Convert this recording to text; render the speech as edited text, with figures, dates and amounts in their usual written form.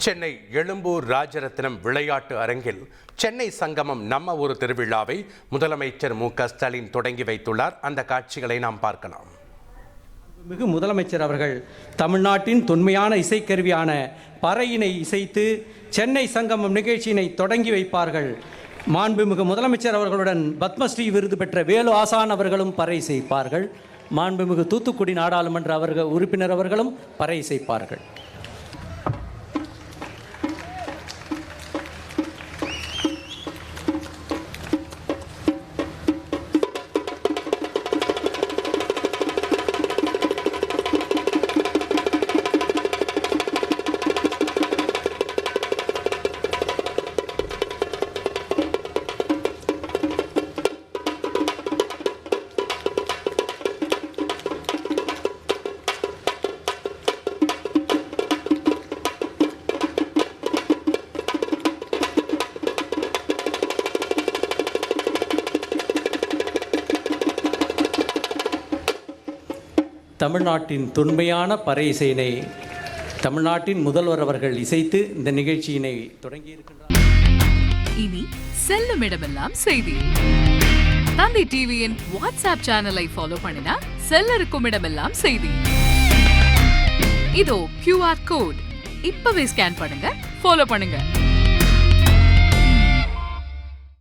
சென்னை எழும்பூர் ராஜரத்னம் விளையாட்டு அரங்கில் சென்னை சங்கமம் நம்ம ஒரு திருவிழாவை முதலமைச்சர் மு.க.ஸ்டாலின் தொடங்கி வைத்துள்ளார். அந்த காட்சிகளை நாம் பார்க்கலாம். மிகு முதலமைச்சர் அவர்கள் தமிழ்நாட்டின் தொன்மையான இசைக்கருவியான பறையினை இசைத்து சென்னை சங்கமம் நிகழ்ச்சியினை தொடங்கி வைப்பார்கள். மாண்புமிகு முதலமைச்சர் அவர்களுடன் பத்மஸ்ரீ விருது பெற்ற வேலு ஆசான் அவர்களும் பறை இசைப்பார்கள். மாண்புமிகு தூத்துக்குடி நாடாளுமன்ற உறுப்பினர் அவர்களும் பறை இசைப்பார்கள். தமிழ்நாட்டின் தொன்மையான பறை இசையினை தமிழ்நாட்டின் முதல்வர் அவர்கள் இசைத்து இந்த நிகழ்ச்சியினை தொடங்கி இருக்கின்றார். இனி செல்லும் இடமெல்லாம் செய்தி. தந்தை டிவியின் வாட்ஸ்அப் சேனலை ஃபாலோ பண்ணினா செல்லருக்கும் இடமெல்லாம் செய்தி. இதோ QR கோட் இப்பவே ஸ்கேன் பண்ணுங்க, ஃபாலோ பண்ணுங்க.